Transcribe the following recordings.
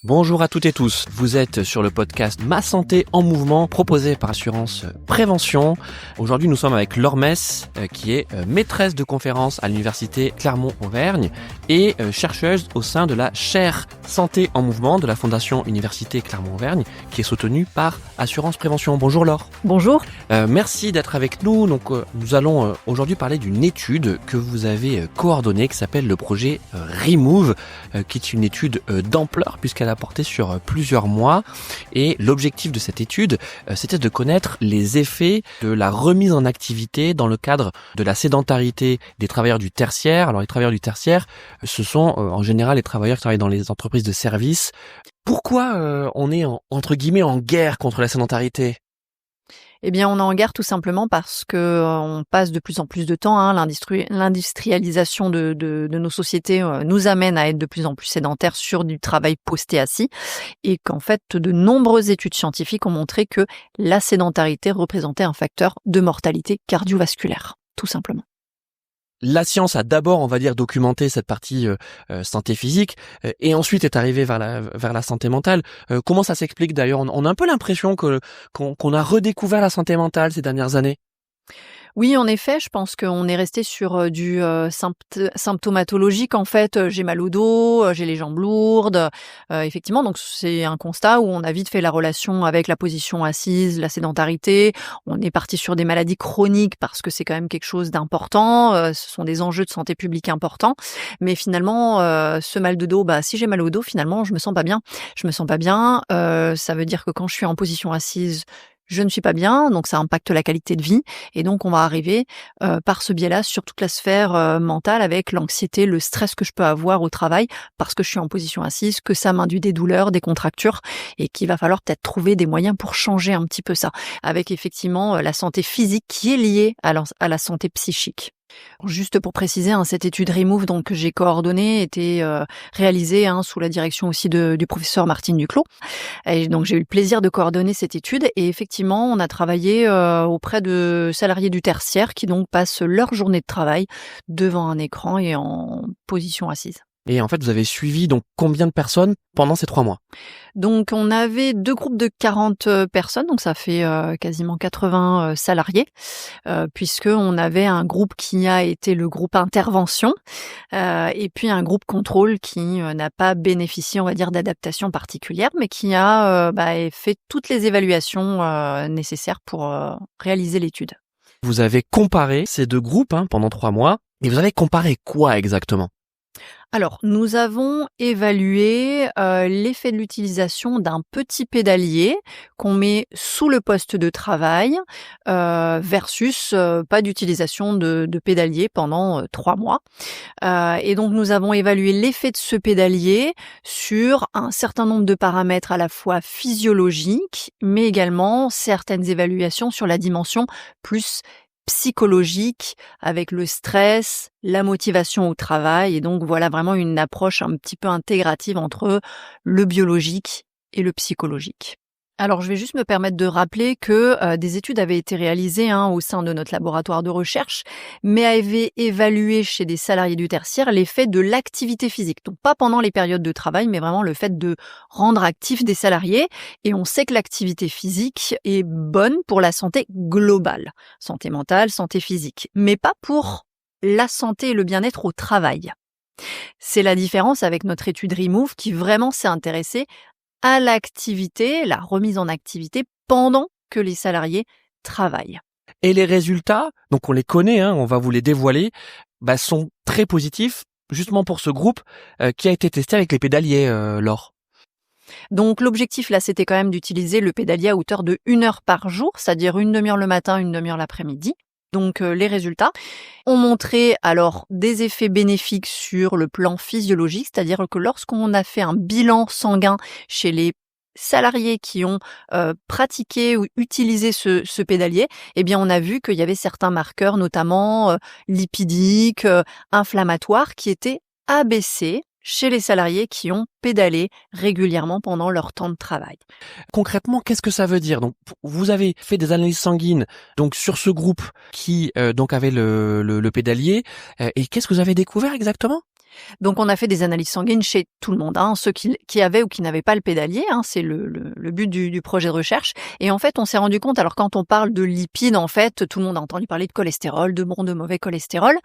Bonjour à toutes et tous, vous êtes sur le podcast Ma Santé en Mouvement proposé par Assurance Prévention. Aujourd'hui nous sommes avec Laure Mess qui est maîtresse de conférence à l'université Clermont-Auvergne et chercheuse au sein de la chaire Santé en Mouvement de la Fondation Université Clermont-Auvergne qui est soutenue par Assurance Prévention. Bonjour Laure. Bonjour. Merci d'être avec nous. Donc nous allons aujourd'hui parler d'une étude que vous avez coordonnée qui s'appelle le projet Remove qui est une étude d'ampleur puisqu'elle a porté sur plusieurs mois et l'objectif de cette étude c'était de connaître les effets de la remise en activité dans le cadre de la sédentarité des travailleurs du tertiaire. Alors les travailleurs du tertiaire ce sont en général les travailleurs qui travaillent dans les entreprises de services. Pourquoi on est entre guillemets en guerre contre la sédentarité ? Eh bien, on est en guerre tout simplement parce que on passe de plus en plus de temps. L'industrialisation de nos sociétés nous amène à être de plus en plus sédentaires sur du travail posté assis, et qu'en fait, de nombreuses études scientifiques ont montré que la sédentarité représentait un facteur de mortalité cardiovasculaire, tout simplement. La science a d'abord, on va dire, documenté cette partie santé physique et ensuite est arrivée vers la santé mentale. Comment ça s'explique d'ailleurs ? On a un peu l'impression qu'on a redécouvert la santé mentale ces dernières années. Oui, en effet, je pense qu'on est resté sur du symptomatologique. En fait, j'ai mal au dos, j'ai les jambes lourdes. Effectivement, donc c'est un constat où on a vite fait la relation avec la position assise, la sédentarité. On est parti sur des maladies chroniques parce que c'est quand même quelque chose d'important. Ce sont des enjeux de santé publique importants. Mais finalement, ce mal de dos, si j'ai mal au dos, finalement, je me sens pas bien. Ça veut dire que quand je suis en position assise, je ne suis pas bien, donc ça impacte la qualité de vie. Et donc, on va arriver par ce biais-là sur toute la sphère mentale avec l'anxiété, le stress que je peux avoir au travail parce que je suis en position assise, que ça m'induit des douleurs, des contractures et qu'il va falloir peut-être trouver des moyens pour changer un petit peu ça. Avec effectivement la santé physique qui est liée à la santé psychique. Juste pour préciser, cette étude Remove donc que j'ai coordonnée était réalisée sous la direction aussi du professeur Martine Duclos. Et donc j'ai eu le plaisir de coordonner cette étude et effectivement on a travaillé auprès de salariés du tertiaire qui donc passent leur journée de travail devant un écran et en position assise. Et en fait, vous avez suivi donc combien de personnes pendant ces 3 mois ? Donc, on avait 2 groupes de 40 personnes, donc ça fait quasiment 80 salariés, puisque on avait un groupe qui a été le groupe intervention, et puis un groupe contrôle qui n'a pas bénéficié, on va dire, d'adaptation particulière, mais qui a fait toutes les évaluations nécessaires pour réaliser l'étude. Vous avez comparé ces 2 groupes pendant 3 mois, et vous avez comparé quoi exactement ? Alors, nous avons évalué l'effet de l'utilisation d'un petit pédalier qu'on met sous le poste de travail versus pas d'utilisation de pédalier pendant 3 mois. Et donc, nous avons évalué l'effet de ce pédalier sur un certain nombre de paramètres à la fois physiologiques, mais également certaines évaluations sur la dimension plus psychologique avec le stress, la motivation au travail et donc voilà vraiment une approche un petit peu intégrative entre le biologique et le psychologique. Alors je vais juste me permettre de rappeler que des études avaient été réalisées au sein de notre laboratoire de recherche, mais avaient évalué chez des salariés du tertiaire l'effet de l'activité physique. Donc pas pendant les périodes de travail, mais vraiment le fait de rendre actifs des salariés. Et on sait que l'activité physique est bonne pour la santé globale, santé mentale, santé physique, mais pas pour la santé et le bien-être au travail. C'est la différence avec notre étude Remove qui vraiment s'est intéressée à l'activité, la remise en activité pendant que les salariés travaillent. Et les résultats, donc on les connaît, on va vous les dévoiler, sont très positifs, justement pour ce groupe qui a été testé avec les pédaliers, Laure. Donc l'objectif là, c'était quand même d'utiliser le pédalier à hauteur de 1 heure par jour, c'est-à-dire 1 demi-heure le matin, 1 demi-heure l'après-midi. Donc les résultats ont montré alors des effets bénéfiques sur le plan physiologique, c'est-à-dire que lorsqu'on a fait un bilan sanguin chez les salariés qui ont pratiqué ou utilisé ce pédalier, eh bien on a vu qu'il y avait certains marqueurs, notamment lipidiques, inflammatoires, qui étaient abaissés chez les salariés qui ont pédalé régulièrement pendant leur temps de travail. Concrètement, qu'est-ce que ça veut dire ? Donc, vous avez fait des analyses sanguines donc sur ce groupe qui donc avait le pédalier, et qu'est-ce que vous avez découvert exactement ? Donc on a fait des analyses sanguines chez tout le monde, ceux qui avaient ou qui n'avaient pas le pédalier, c'est le but du projet de recherche. Et en fait, on s'est rendu compte, alors quand on parle de lipides, en fait, tout le monde a entendu parler de cholestérol, de bon, de mauvais cholestérol.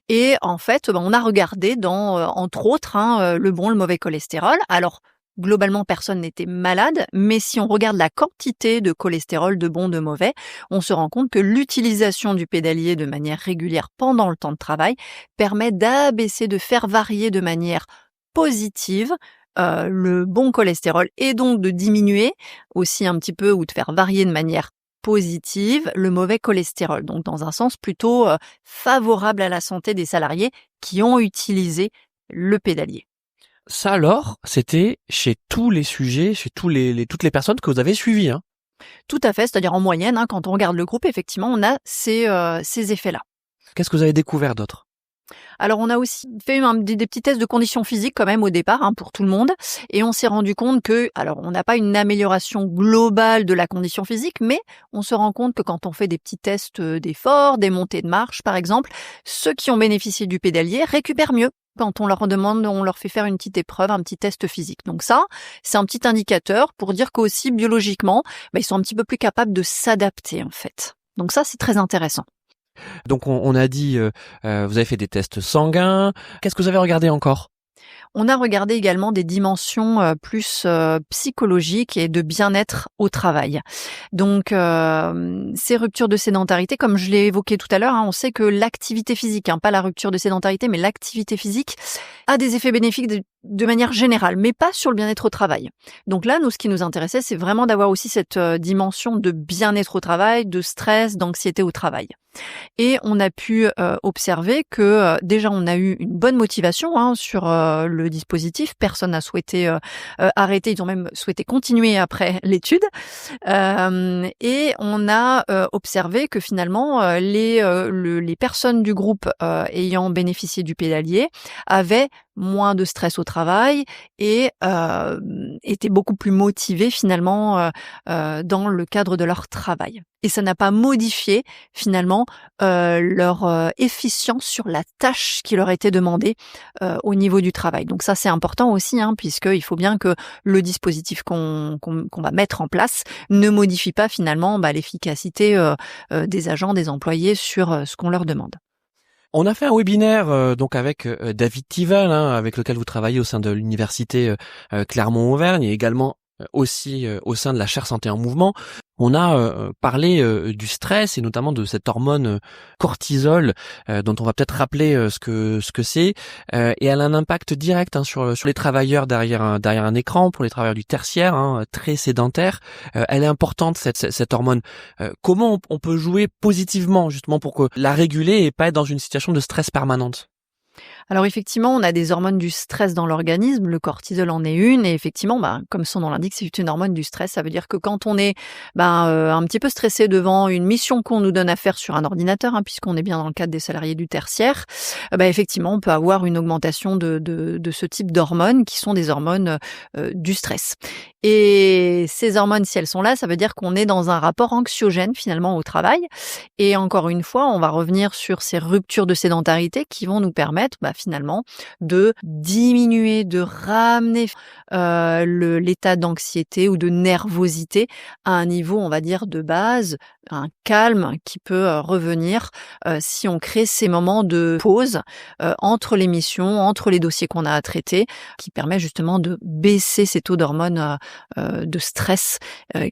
Et en fait, on a regardé dans, entre autres, le bon, le mauvais cholestérol. Alors, globalement, personne n'était malade, mais si on regarde la quantité de cholestérol de bon, de mauvais, on se rend compte que l'utilisation du pédalier de manière régulière pendant le temps de travail permet d'abaisser, de faire varier de manière positive le bon cholestérol et donc de diminuer aussi un petit peu ou de faire varier de manière positive le mauvais cholestérol. Donc dans un sens plutôt favorable à la santé des salariés qui ont utilisé le pédalier. Ça alors, c'était chez tous les sujets, chez toutes les personnes que vous avez suivies, hein? Tout à fait, c'est-à-dire en moyenne, quand on regarde le groupe, effectivement, on a ces effets-là. Qu'est-ce que vous avez découvert d'autre? Alors on a aussi fait des petits tests de conditions physiques quand même au départ pour tout le monde, et on s'est rendu compte que, alors on n'a pas une amélioration globale de la condition physique, mais on se rend compte que quand on fait des petits tests d'effort, des montées de marche par exemple, ceux qui ont bénéficié du pédalier récupèrent mieux. Quand on leur demande, on leur fait faire une petite épreuve, un petit test physique. Donc ça, c'est un petit indicateur pour dire qu'aussi biologiquement, ils sont un petit peu plus capables de s'adapter en fait. Donc ça, c'est très intéressant. Donc on a dit, vous avez fait des tests sanguins. Qu'est-ce que vous avez regardé encore? On a regardé également des dimensions plus psychologiques et de bien-être au travail. Donc ces ruptures de sédentarité, comme je l'ai évoqué tout à l'heure, on sait que l'activité physique, pas la rupture de sédentarité, mais l'activité physique a des effets bénéfiques de manière générale, mais pas sur le bien-être au travail. Donc là, nous, ce qui nous intéressait, c'est vraiment d'avoir aussi cette dimension de bien-être au travail, de stress, d'anxiété au travail. Et on a pu observer que déjà on a eu une bonne motivation sur le dispositif. Personne n'a souhaité arrêter, ils ont même souhaité continuer après l'étude. Et on a observé que finalement les personnes du groupe ayant bénéficié du pédalier avaient moins de stress au travail et étaient beaucoup plus motivés finalement dans le cadre de leur travail. Et ça n'a pas modifié finalement leur efficience sur la tâche qui leur était demandée au niveau du travail. Donc ça c'est important aussi, puisqu'il faut bien que le dispositif qu'on va mettre en place ne modifie pas finalement l'efficacité des agents, des employés sur ce qu'on leur demande. On a fait un webinaire donc avec David Thival, avec lequel vous travaillez au sein de l'université Clermont-Auvergne et également aussi au sein de la chaire santé en mouvement. On a parlé du stress et notamment de cette hormone cortisol dont on va peut-être rappeler ce que c'est, et elle a un impact direct sur les travailleurs derrière un écran, pour les travailleurs du tertiaire très sédentaires. Elle est importante cette hormone. Comment on peut jouer positivement justement pour que la réguler et pas être dans une situation de stress permanente? Alors effectivement, on a des hormones du stress dans l'organisme, le cortisol en est une, et effectivement, comme son nom l'indique, c'est une hormone du stress. Ça veut dire que quand on est un petit peu stressé devant une mission qu'on nous donne à faire sur un ordinateur, puisqu'on est bien dans le cadre des salariés du tertiaire, effectivement, on peut avoir une augmentation de ce type d'hormones qui sont des hormones du stress. Et ces hormones, si elles sont là, ça veut dire qu'on est dans un rapport anxiogène finalement au travail. Et encore une fois, on va revenir sur ces ruptures de sédentarité qui vont nous permettre finalement de diminuer, de ramener l'état d'anxiété ou de nervosité à un niveau, on va dire, de base, un calme qui peut revenir si on crée ces moments de pause entre les missions, entre les dossiers qu'on a à traiter, qui permet justement de baisser ces taux d'hormones de stress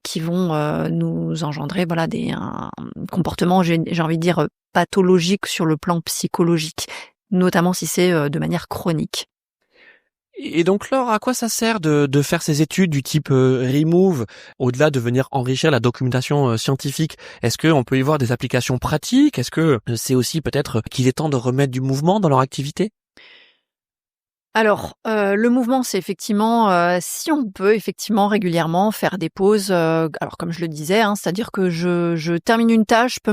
qui vont nous engendrer un comportement, j'ai envie de dire, pathologique sur le plan psychologique, notamment si c'est de manière chronique. Et donc Laure, à quoi ça sert de faire ces études du type Remove, au-delà de venir enrichir la documentation scientifique? Est-ce qu'on peut y voir des applications pratiques? Est-ce que c'est aussi peut-être qu'il est temps de remettre du mouvement dans leur activité? Alors, le mouvement, c'est effectivement, si on peut effectivement régulièrement faire des pauses, alors comme je le disais, hein, c'est-à-dire que je termine une tâche, je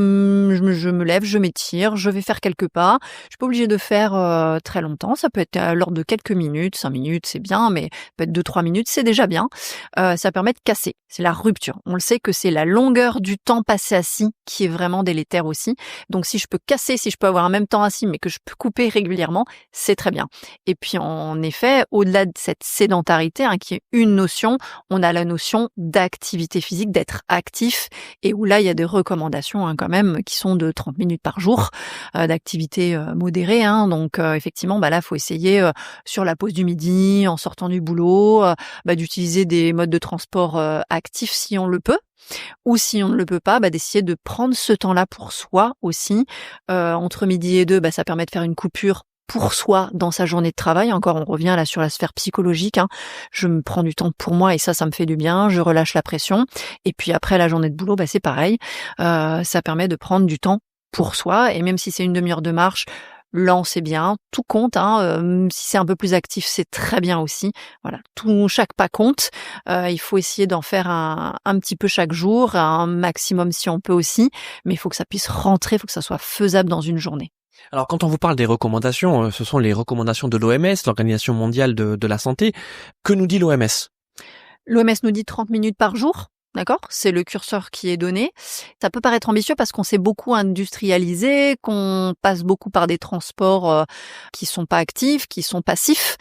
me lève, je m'étire, je vais faire quelques pas. Je suis pas obligée de faire, très longtemps, ça peut être à l'ordre de quelques minutes, 5 minutes, c'est bien, mais peut être 2-3 minutes, c'est déjà bien. Ça permet de casser, c'est la rupture. On le sait que c'est la longueur du temps passé assis qui est vraiment délétère aussi. Donc si je peux casser, si je peux avoir un même temps assis, mais que je peux couper régulièrement, c'est très bien. Et puis en effet, au-delà de cette sédentarité, hein, qui est une notion, on a la notion d'activité physique, d'être actif, et où là il y a des recommandations hein, quand même qui sont de 30 minutes par jour d'activité modérée. Hein, donc effectivement, là faut essayer sur la pause du midi, en sortant du boulot, d'utiliser des modes de transport actifs si on le peut. Ou si on ne le peut pas, d'essayer de prendre ce temps-là pour soi aussi. Entre midi et 2, ça permet de faire une coupure pour soi dans sa journée de travail. Encore, on revient là sur la sphère psychologique. Hein. Je me prends du temps pour moi et ça me fait du bien. Je relâche la pression. Et puis après, la journée de boulot, c'est pareil. Ça permet de prendre du temps pour soi. Et même si c'est une demi-heure de marche, lent, c'est bien, tout compte. Hein. Si c'est un peu plus actif, c'est très bien aussi. Voilà, chaque pas compte. Il faut essayer d'en faire un petit peu chaque jour, un maximum si on peut aussi, mais il faut que ça puisse rentrer, il faut que ça soit faisable dans une journée. Alors quand on vous parle des recommandations, ce sont les recommandations de l'OMS, l'Organisation mondiale de la santé. Que nous dit l'OMS ? L'OMS nous dit 30 minutes par jour. D'accord ? C'est le curseur qui est donné. Ça peut paraître ambitieux parce qu'on s'est beaucoup industrialisé, qu'on passe beaucoup par des transports qui sont pas actifs, qui sont passifs.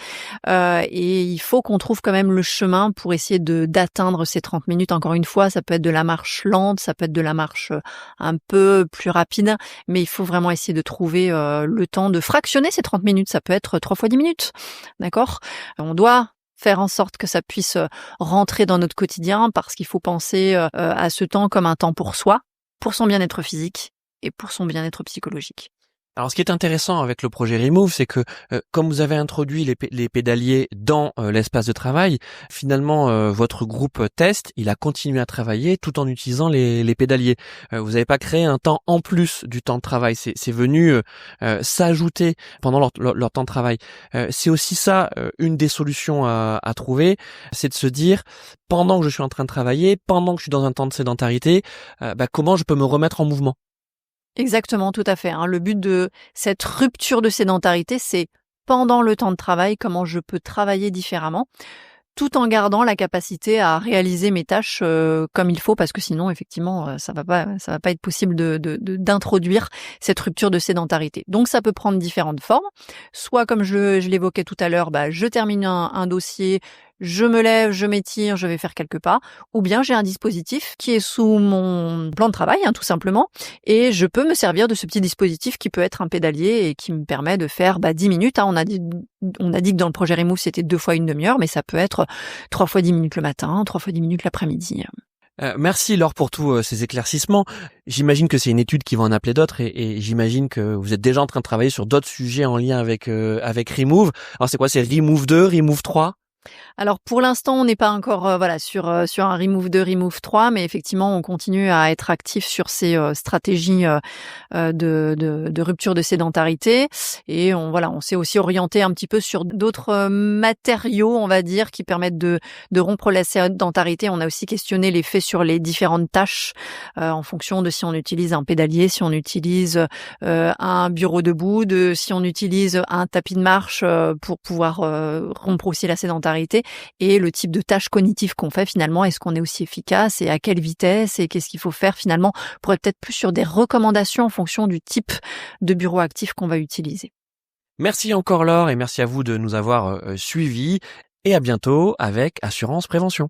Et il faut qu'on trouve quand même le chemin pour essayer d'atteindre ces 30 minutes. Encore une fois, ça peut être de la marche lente, ça peut être de la marche un peu plus rapide, mais il faut vraiment essayer de trouver le temps de fractionner ces 30 minutes. Ça peut être 3 fois 10 minutes. D'accord ? On doit faire en sorte que ça puisse rentrer dans notre quotidien parce qu'il faut penser à ce temps comme un temps pour soi, pour son bien-être physique et pour son bien-être psychologique. Alors, ce qui est intéressant avec le projet Remove, c'est que comme vous avez introduit les pédaliers dans l'espace de travail, finalement, votre groupe test, il a continué à travailler tout en utilisant les pédaliers. Vous n'avez pas créé un temps en plus du temps de travail. C'est venu s'ajouter pendant leur temps de travail. C'est aussi ça, une des solutions à trouver, c'est de se dire, pendant que je suis en train de travailler, pendant que je suis dans un temps de sédentarité, comment je peux me remettre en mouvement. Exactement, tout à fait. Hein. Le but de cette rupture de sédentarité, c'est pendant le temps de travail, comment je peux travailler différemment, tout en gardant la capacité à réaliser mes tâches comme il faut, parce que sinon, effectivement, ça va pas être possible d'introduire cette rupture de sédentarité. Donc, ça peut prendre différentes formes. Soit, comme je l'évoquais tout à l'heure, je termine un dossier, je me lève, je m'étire, je vais faire quelques pas, ou bien j'ai un dispositif qui est sous mon plan de travail, hein, tout simplement, et je peux me servir de ce petit dispositif qui peut être un pédalier et qui me permet de faire 10 minutes. Hein. On a dit que dans le projet Remove, c'était 2 fois une demi-heure, mais ça peut être 3 fois 10 minutes le matin, 3 fois 10 minutes l'après-midi. Merci Laure pour tous ces éclaircissements. J'imagine que c'est une étude qui va en appeler d'autres et j'imagine que vous êtes déjà en train de travailler sur d'autres sujets en lien avec Remove. Alors c'est quoi ? C'est Remove 2, Remove 3 ? Alors pour l'instant, on n'est pas encore sur un Remove 2, Remove 3, mais effectivement, on continue à être actif sur ces stratégies de rupture de sédentarité et on s'est aussi orienté un petit peu sur d'autres matériaux, on va dire, qui permettent de rompre la sédentarité. On a aussi questionné l'effet sur les différentes tâches en fonction de si on utilise un pédalier, si on utilise un bureau debout, si on utilise un tapis de marche pour pouvoir rompre aussi la sédentarité. Et le type de tâches cognitives qu'on fait finalement, est-ce qu'on est aussi efficace et à quelle vitesse et qu'est-ce qu'il faut faire finalement pour être peut-être plus sur des recommandations en fonction du type de bureau actif qu'on va utiliser. Merci encore Laure et merci à vous de nous avoir suivis et à bientôt avec Assurance Prévention.